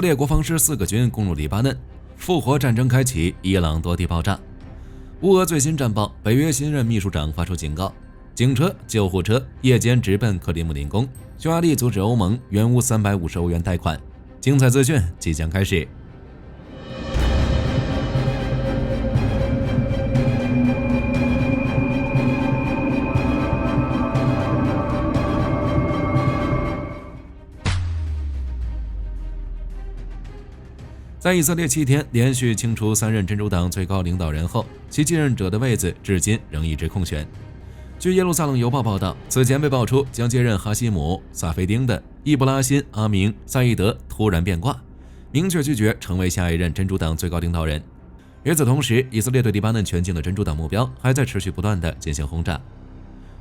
色列国防师4个军攻入黎巴嫩，复活战争开启，伊朗多地爆炸。乌俄最新战报，北约新任秘书长发出警告：警车、救护车夜间直奔克里姆林宫。匈牙利阻止欧盟援乌350欧元贷款。精彩资讯即将开始。在以色列7天连续清除3任真主党最高领导人后，其继任者的位子至今仍一直空悬。据耶路撒冷邮报报道，此前被爆出将接任哈希姆、萨菲丁的易布拉辛·阿明·萨义德突然变卦，明确拒绝成为下一任真主党最高领导人。与此同时，以色列对黎巴嫩全境的真主党目标还在持续不断地进行轰炸。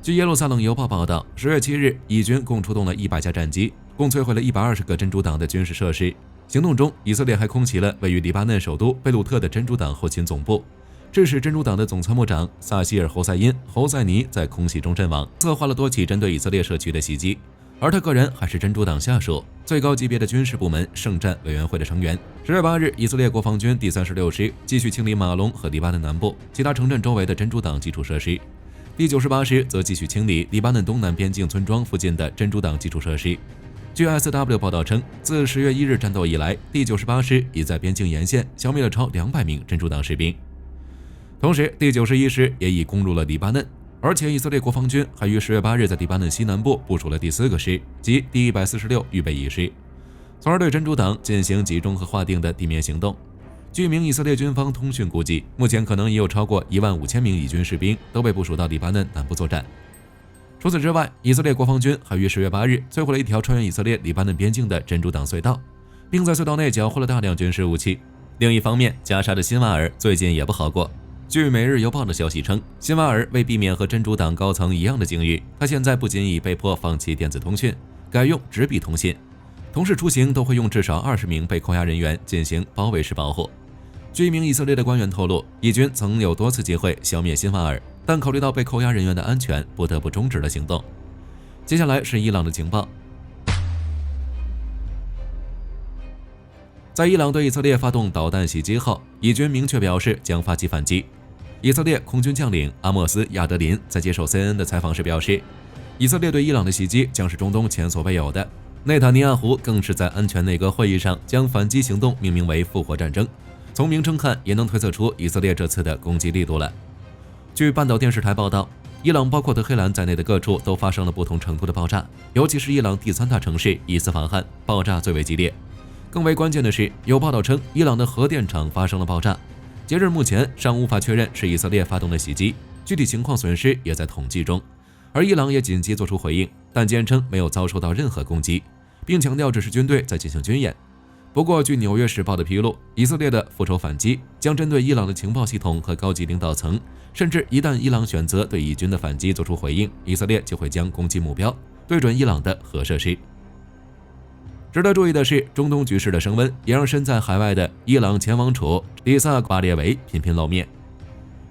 据耶路撒冷邮报报道，10月7日，以军共出动了100架战机，共摧毁了120个真主党的军事设施。行动中，以色列还空袭了位于黎巴嫩首都贝鲁特的真主党后勤总部，致使真主党的总参谋长萨希尔·侯赛因·侯赛尼在空袭中阵亡，策划了多起针对以色列社区的袭击。而他个人还是真主党下属最高级别的军事部门圣战委员会的成员。10月8日，以色列国防军第36师继续清理马龙和黎巴嫩南部其他城镇周围的真主党基础设施，第98师则继续清理黎巴嫩东南边境村庄附近的真主党基础设施。据 SW 报道称，自10月1日战斗以来，第98师已在边境沿线消灭了超200名真主党士兵。同时，第91师也已攻入了黎巴嫩，而且以色列国防军还于10月8日在黎巴嫩西南部部署了第4个师，即第146预备役师，从而对真主党进行集中和划定的地面行动。据名以色列军方通讯估计，目前可能已有超过15000名以军士兵都被部署到黎巴嫩南部作战。除此之外，以色列国防军还于10月8日摧毁了一条穿越以色列黎巴嫩边境的真主党隧道，并在隧道内缴获了大量军事武器。另一方面，加沙的辛瓦尔最近也不好过。据《每日邮报》的消息称，辛瓦尔为避免和真主党高层一样的境遇，他现在不仅已被迫放弃电子通讯，改用纸笔通信，同事出行都会用至少20名被扣押人员进行包围式保护。据一名以色列的官员透露，以军曾有多次机会消灭辛瓦尔，但考虑到被扣押人员的安全，不得不终止了行动。接下来是伊朗的情报。在伊朗对以色列发动导弹袭击后，以军明确表示将发起反击。以色列空军将领阿莫斯·亚德林在接受 CNN 的采访时表示，以色列对伊朗的袭击将是中东前所未有的。内塔尼亚胡更是在安全内阁会议上将反击行动命名为复活战争，从名称看也能推测出以色列这次的攻击力度了。据半岛电视台报道，伊朗包括德黑兰在内的各处都发生了不同程度的爆炸，尤其是伊朗第3大城市伊斯法罕爆炸最为激烈。更为关键的是，有报道称伊朗的核电厂发生了爆炸，截至目前尚无法确认是以色列发动的袭击，具体情况损失也在统计中。而伊朗也紧急做出回应，但坚称没有遭受到任何攻击，并强调这是军队在进行军演。不过，据《纽约时报》的披露，以色列的复仇反击将针对伊朗的情报系统和高级领导层，甚至一旦伊朗选择对以军的反击做出回应，以色列就会将攻击目标对准伊朗的核设施。值得注意的是，中东局势的升温也让身在海外的伊朗前王储里萨·巴列维频频露面。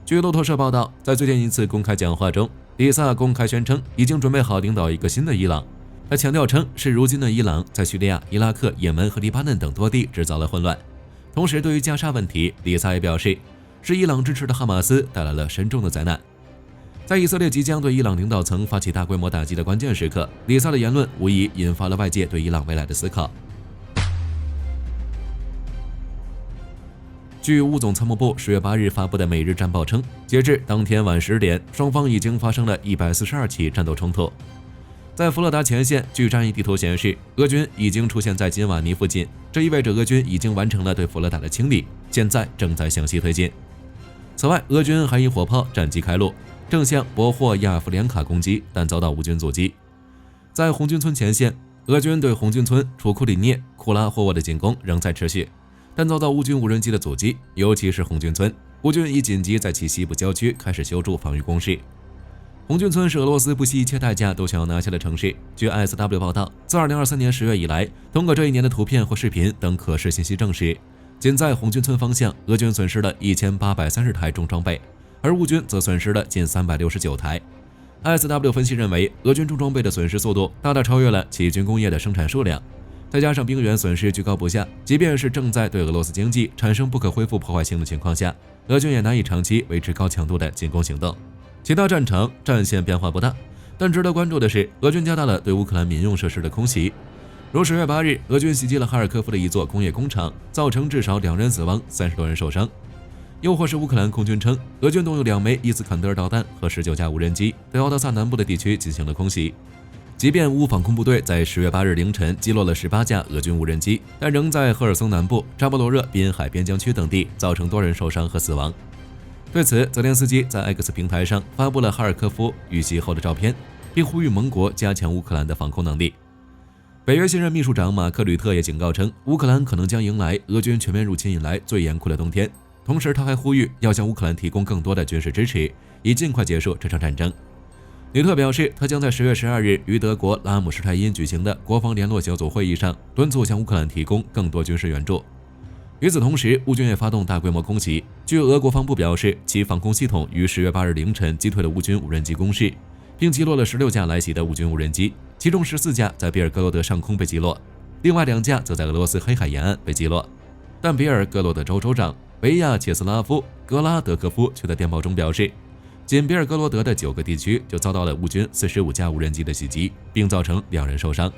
据路透社报道，在最近一次公开讲话中，里萨公开宣称已经准备好领导一个新的伊朗。他强调称，是如今的伊朗在叙利亚、伊拉克、也门和黎巴嫩等多地制造了混乱。同时，对于加沙问题，里萨也表示，是伊朗支持的哈马斯带来了深重的灾难。在以色列即将对伊朗领导层发起大规模打击的关键时刻，里萨的言论无疑引发了外界对伊朗未来的思考。据乌总参谋部10月8日发布的每日战报称，截至当天晚10点，双方已经发生了142起战斗冲突。在弗勒达前线，据战役地图显示，俄军已经出现在金瓦尼附近，这意味着俄军已经完成了对弗勒达的清理，现在正在向西推进。此外，俄军还以火炮、战机开路，正向博霍亚夫连卡攻击，但遭到乌军阻击。在红军村前线，俄军对红军村、楚库里涅、库拉霍沃的进攻仍在持续，但遭到乌军无人机的阻击，尤其是红军村，乌军已紧急在其西部郊区开始修筑防御工事。红军村是俄罗斯不惜一切代价都想要拿下的城市。据 SW 报道，自2023年10月以来，通过这一年的图片或视频等可视信息证实，仅在红军村方向，俄军损失了1830台重装备，而乌军则损失了近369台。SW 分析认为，俄军重装备的损失速度大大超越了其军工业的生产数量。再加上兵员损失居高不下，即便是正在对俄罗斯经济产生不可恢复破坏性的情况下，俄军也难以长期维持高强度的进攻行动。其他战场战线变化不大，但值得关注的是，俄军加大了对乌克兰民用设施的空袭。如10月8日，俄军袭击了哈尔科夫的一座工业工厂，造成至少2人死亡，30多人受伤。又或是乌克兰空军称，俄军动用2枚伊斯坎德尔导弹和19架无人机，对敖德萨南部的地区进行了空袭。即便乌防空部队在10月8日凌晨击落了18架俄军无人机，但仍在赫尔松南部、扎波罗热滨海边疆区等地造成多人受伤和死亡。对此，泽连斯基在 X 平台上发布了哈尔科夫遇袭后的照片，并呼吁盟国加强乌克兰的防空能力。北约新任秘书长马克吕特也警告称，乌克兰可能将迎来俄军全面入侵以来最严酷的冬天。同时，他还呼吁要向乌克兰提供更多的军事支持，以尽快结束这场战争。吕特表示，他将在10月12日于德国拉姆施泰因举行的国防联络小组会议上敦促向乌克兰提供更多军事援助。与此同时，乌军也发动大规模空袭。据俄国防部表示，其防空系统于10月8日凌晨击退了乌军无人机攻势，并击落了16架来袭的乌军无人机，其中14架在比尔格罗德上空被击落，另外2架则在俄罗斯黑海沿岸被击落。但比尔格罗德州州长维亚切斯拉夫·格拉德科夫却在电报中表示，仅比尔格罗德的9个地区就遭到了乌军45架无人机的袭击，并造成2人受伤。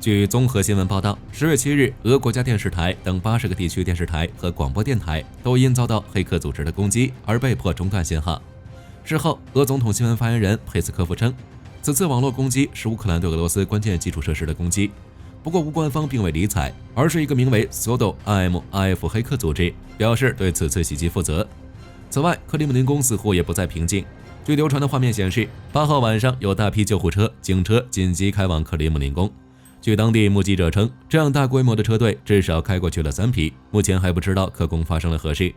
据综合新闻报道，10月7日，俄国家电视台等80个地区电视台和广播电台都因遭到黑客组织的攻击而被迫中断信号。事后，俄总统新闻发言人佩斯科夫称，此次网络攻击是乌克兰对俄罗斯关键基础设施的攻击。不过，乌官方并未理睬，而是一个名为 Sodo-IMIF 黑客组织表示对此次袭击负责。此外，克里姆林宫似乎也不再平静。据流传的画面显示，8号晚上有大批救护车、警车紧急开往克里姆林宫。据当地目击者称，这样大规模的车队至少开过去了3批，目前还不知道克宫发生了何事。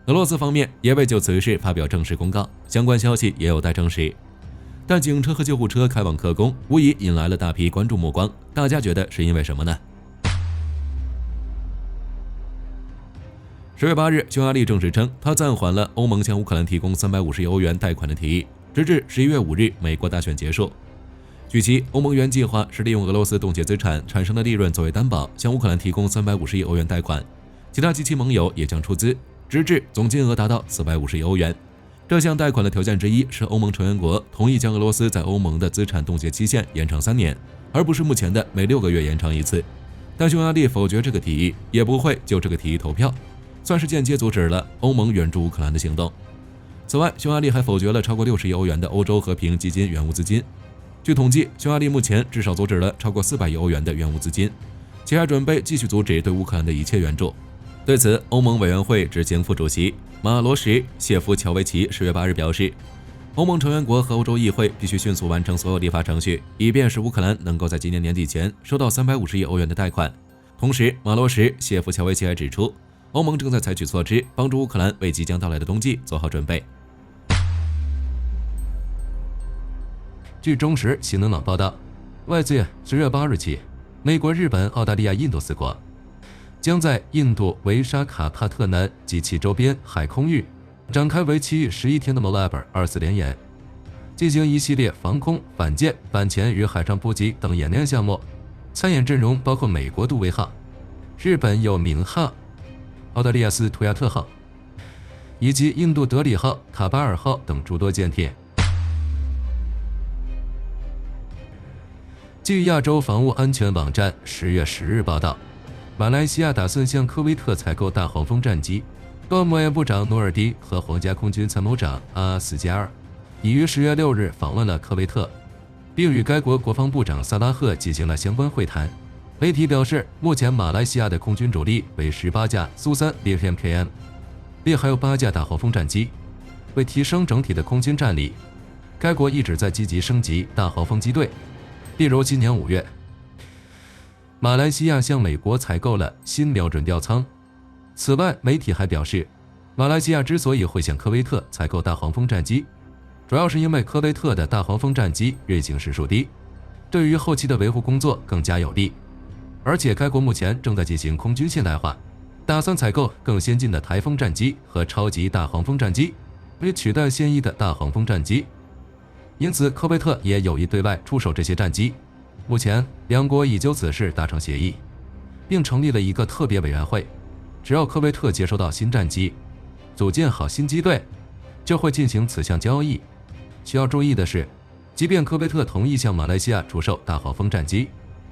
俄罗斯方面也未就此事发表正式公告，相关消息也有待证实。但警车和救护车开往克宫，无疑引来了大批关注目光。大家觉得是因为什么呢？10月8日，匈牙利正式称，他暂缓了欧盟向乌克兰提供350亿欧元贷款的提议，直至11月5日美国大选结束。据悉，欧盟原计划是利用俄罗斯冻结资产产生的利润作为担保，向乌克兰提供350亿欧元贷款，其他及其盟友也将出资，直至总金额达到450亿欧元。这项贷款的条件之一是欧盟成员国同意将俄罗斯在欧盟的资产冻结期限延长3年，而不是目前的每6个月延长1次。但匈牙利否决这个提议，也不会就这个提议投票，算是间接阻止了欧盟援助乌克兰的行动。此外，匈牙利还否决了超过60亿欧元的欧洲和平基金援乌资金。据统计，匈牙利目前至少阻止了超过400亿欧元的援乌资金，其还准备继续阻止对乌克兰的一切援助。对此，欧盟委员会执行副主席马罗什·谢夫乔维奇10月8日表示，欧盟成员国和欧洲议会必须迅速完成所有立法程序，以便使乌克兰能够在今年年底前收到350亿欧元的贷款。同时，马罗什·谢夫乔维奇还指出，欧盟正在采取措施，帮助乌克兰为即将到来的冬季做好准备。据中时新闻网报道，外界10月8日起，美国、日本、澳大利亚、印度4国将在印度维沙卡帕特南及其周边海空域展开为期11天的 Mollabar24联演，进行一系列防空、反舰、反潜与海上补给等演练项目。参演阵容包括美国杜威号、日本有明号、澳大利亚斯图亚特号以及印度德里号、卡巴尔号等诸多舰艇。据亚洲防务安全网站10月10日报道，马来西亚打算向科威特采购大黄蜂战机。国务院部长努尔迪和皇家空军参谋长阿斯加尔已于10月6日访问了科威特，并与该国国防部长萨拉赫进行了相关会谈。媒体表示，目前马来西亚的空军主力为18架苏3 0MKM， 另还有8架大黄蜂战机。为提升整体的空军战力，该国一直在积极升级大黄蜂机队。例如，今年5月，马来西亚向美国采购了新瞄准吊舱。此外，媒体还表示，马来西亚之所以会向科威特采购大黄蜂战机，主要是因为科威特的大黄蜂战机运行时数低，对于后期的维护工作更加有利。而且，该国目前正在进行空军现代化，打算采购更先进的台风战机和超级大黄蜂战机，以取代现役的大黄蜂战机。因此，科威特也有意对外出售这些战机。目前，两国已就此事达成协议，并成立了一个特别委员会。只要科威特接收到新战机，组建好新机队，就会进行此项交易。需要注意的是，即便科威特同意向马来西亚出售大黄蜂战机，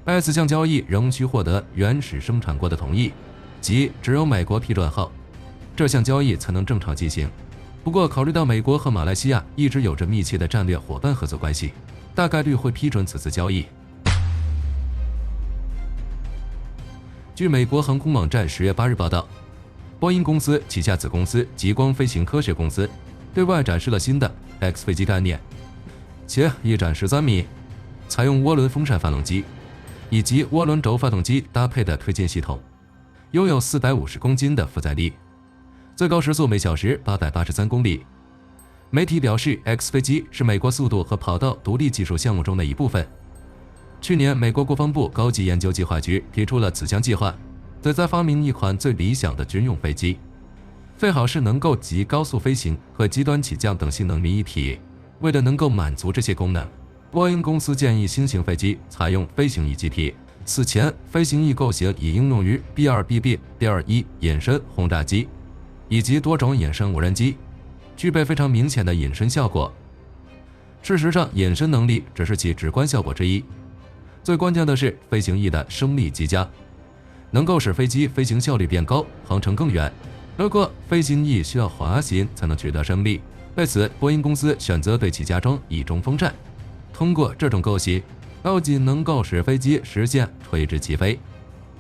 该此项交易仍需获得原始生产国的同意，即只有美国批准后，这项交易才能正常进行。不过，考虑到美国和马来西亚一直有着密切的战略伙伴合作关系，大概率会批准此次交易。据美国航空网站10月8日报道，波音公司旗下子公司极光飞行科学公司对外展示了新的 X 飞机概念，且翼展13米，采用涡轮风扇发动机以及涡轮轴发动机搭配的推进系统，拥有450公斤的负载力，最高时速每小时883公里。媒体表示 ，X 飞机是美国速度和跑道独立技术项目中的一部分。去年，美国国防部高级研究计划局提出了此项计划，旨在发明一款最理想的军用飞机，最好是能够集高速飞行和极端起降等性能于一体。为了能够满足这些功能，波音公司建议新型飞机采用飞行翼机体。此前，飞行翼构型已应用于 B-2BB、B-21隐身轰炸机以及多种隐身无人机，具备非常明显的隐身效果。事实上，隐身能力只是其直观效果之一。最关键的是，飞行翼的升力极佳，能够使飞机飞行效率变高，航程更远。不过，飞行翼需要滑行才能取得升力，为此，波音公司选择对其加装翼中风扇。通过这种构型，不仅能够使飞机实现垂直起飞，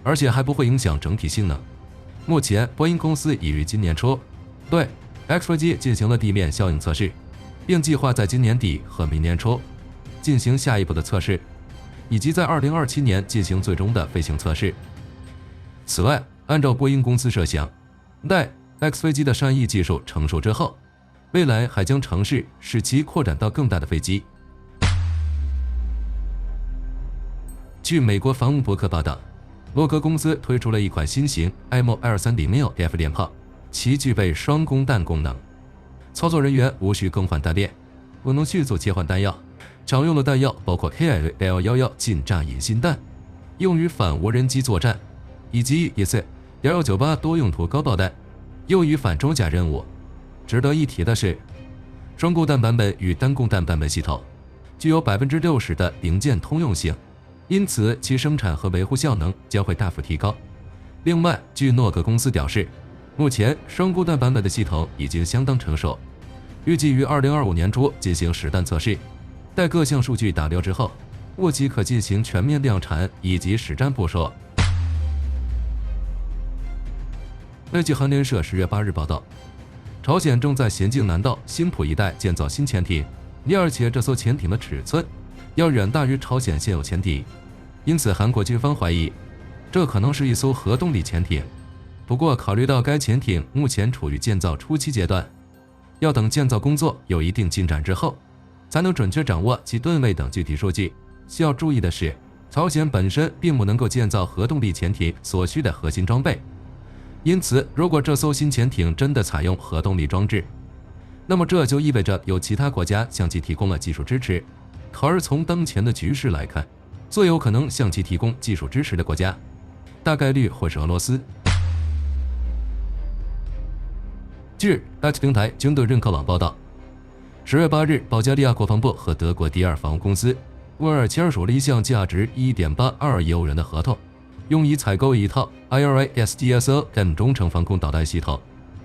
而且还不会影响整体性能。目前，波音公司已于今年初对 X 飞机进行了地面效应测试，并计划在今年底和明年初进行下一步的测试，以及在2027年进行最终的飞行测试。此外，按照波音公司设想，待 X 飞机的扇翼技术成熟之后，未来还将尝试使其扩展到更大的飞机。据美国防务博客报道，洛克公司推出了一款新型 M2306F 链炮，其具备双供弹功能，操作人员无需更换弹链，不能迅速切换弹药。常用的弹药包括 KIL-11近炸引信弹，用于反无人机作战，以及1198多用途高爆弹，用于反装甲任务。值得一提的是，双供弹版本与单供弹版本系统具有60%的零件通用性，因此其生产和维护效能将会大幅提高。另外，据诺克公司表示，目前双供弹版本的系统已经相当成熟，预计于2025年初进行实弹测试。待各项数据打掉之后，务期可进行全面量产以及实战部署。根据韩联社10月8日报道，朝鲜正在咸镜南道新浦一带建造新潜艇，而且这艘潜艇的尺寸要远大于朝鲜现有潜艇，因此韩国军方怀疑这可能是一艘核动力潜艇。不过，考虑到该潜艇目前处于建造初期阶段，要等建造工作有一定进展之后，才能准确掌握其吨位等具体数据。需要注意的是，朝鲜本身并不能够建造核动力潜艇所需的核心装备，因此如果这艘新潜艇真的采用核动力装置，那么这就意味着有其他国家向其提供了技术支持。而从当前的局势来看，最有可能向其提供技术支持的国家，大概率会是俄罗斯。近日 ，X 平台军队认可网报道，10月8日，保加利亚国防部和德国第二防务公司为尔签署了一项价值1.82亿欧元的合同，用以采购一套 IRIS-TSL-M 中程防空导弹系统。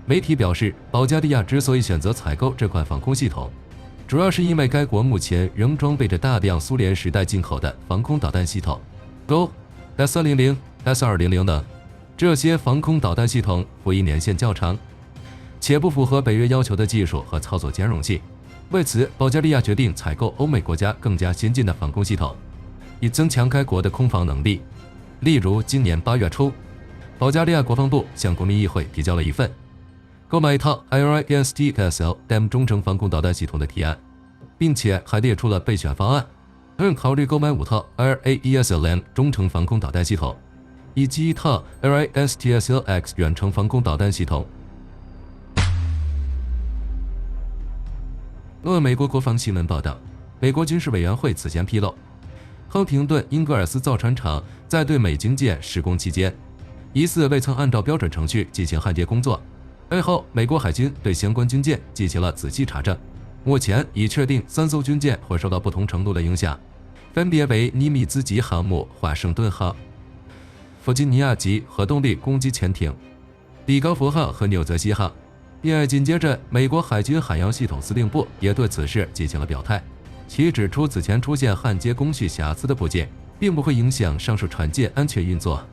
媒体表示，保加利亚之所以选择采购这款防空系统，主要是因为该国目前仍装备着大量苏联时代进口的防空导弹系统，如 S-300、S-200等。这些防空导弹系统服役年限较长，且不符合北约要求的技术和操作兼容性。为此，保加利亚决定采购欧美国家更加先进的防空系统，以增强该国的空防能力。例如，今年8月初，保加利亚国防部向国民议会提交了一份购买一套 IRIS-TSL-M 中程防空导弹系统的提案，并且还列出了备选方案，并考虑购买5套 IRIS-L-M 中程防空导弹系统，以及1套 IRIS-TSL-X 远程防空导弹系统。美国国防新闻报道，美国军事委员会此前披露，亨廷顿英格尔斯造船厂在对美军舰施工期间，疑似未曾按照标准程序进行焊接工作。随后，美国海军对相关军舰进行了仔细查证，目前已确定3艘军舰会受到不同程度的影响，分别为尼米兹级航母华盛顿号、弗吉尼亚级核动力攻击潜艇比高福号和纽泽西号。并紧接着，美国海军海洋系统司令部也对此事进行了表态，其指出此前出现焊接工序瑕疵的部件，并不会影响上述船舰安全运作，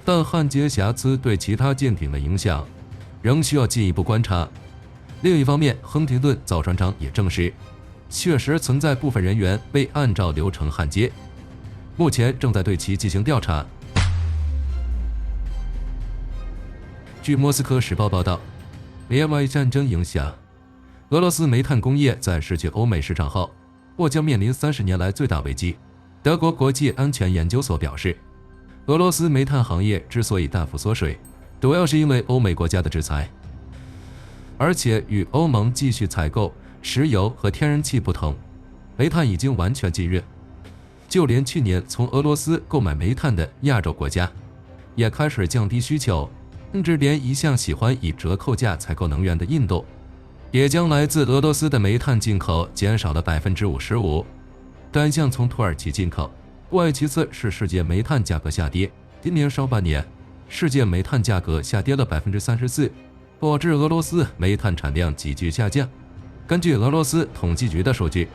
但焊接瑕疵对其他舰艇的影响仍需要进一步观察。另一方面，亨廷顿造船厂也证实，确实存在部分人员未按照流程焊接，目前正在对其进行调查。据莫斯科时报报道，联外战争影响，俄罗斯煤炭工业在失去欧美市场后，或将面临30年来最大危机。德国国际安全研究所表示，俄罗斯煤炭行业之所以大幅缩水，主要是因为欧美国家的制裁，而且与欧盟继续采购石油和天然气不同，煤炭已经完全禁运。就连去年从俄罗斯购买煤炭的亚洲国家，也开始降低需求，甚至连一向喜欢以折扣价采购能源的印度，也将来自俄罗斯的煤炭进口减少了55%。单项从土耳其进口，不外其次是世界煤炭价格下跌。今年上半年，世界煤炭价格下跌了34%，导致俄罗斯煤炭产量急剧下降。根据俄罗斯统计局的数据，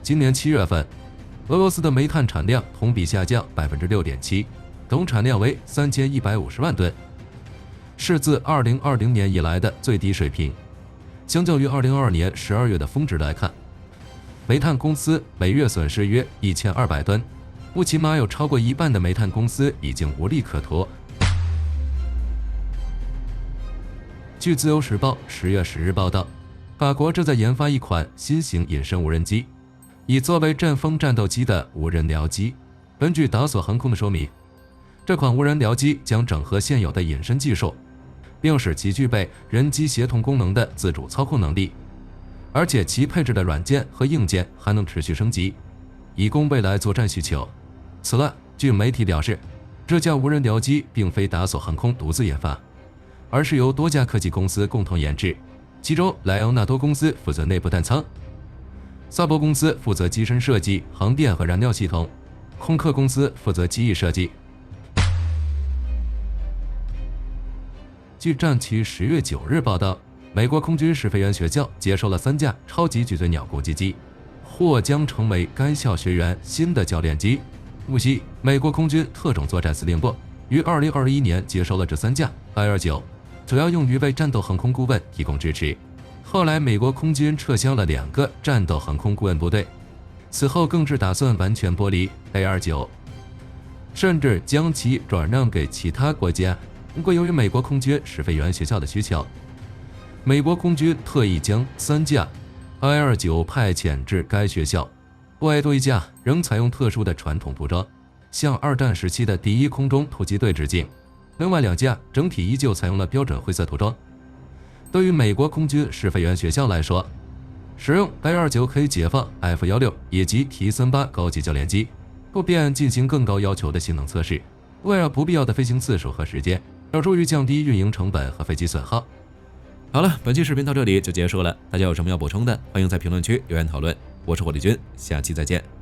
今年7月份，俄罗斯的煤炭产量同比下降6.7%，总产量为3150万吨，是自2020年以来的最低水平。相较于2022年12月的峰值来看，煤炭公司每月损失约1200吨，乌起码有超过一半的煤炭公司已经无利可图。据自由时报10月10日报道，法国正在研发一款新型隐身无人机，以作为阵风战斗机的无人僚机。根据达索航空的说明，这款无人僚机将整合现有的隐身技术，并使其具备人机协同功能的自主操控能力，而且其配置的软件和硬件还能持续升级，以供未来作战需求。此外，据媒体表示，这架无人僚机并非达索航空独自研发，而是由多家科技公司共同研制，其中莱昂纳多公司负责内部弹舱，萨博公司负责机身设计、航电和燃料系统，空客公司负责机翼设计。据战旗10月9日报道，美国空军试飞员学校接收了3架超级巨嘴鸟攻击机，或将成为该校学员新的教练机。据悉，美国空军特种作战司令部于2021年接收了这3架 IL-9， 主要用于为战斗航空顾问提供支持。后来，美国空军撤销了2个战斗航空顾问部队，此后更是打算完全剥离 AR-9， 甚至将其转让给其他国家。不过，由于美国空军试飞员学校的需求，美国空军特意将3架 IL-9 派遣至该学校，外多一架仍采用特殊的传统涂装，向2战时期的第一空中突击队致敬。另外2架整体依旧采用了标准灰色涂装。对于美国空军试飞员学校来说，使用 AR-9 可以解放 F-16以及 T-38高级教练机，不便进行更高要求的性能测试，为了不必要的飞行次数和时间，有助于降低运营成本和飞机损耗。好了，本期视频到这里就结束了，大家有什么要补充的，欢迎在评论区留言讨论。我是火力军，下期再见。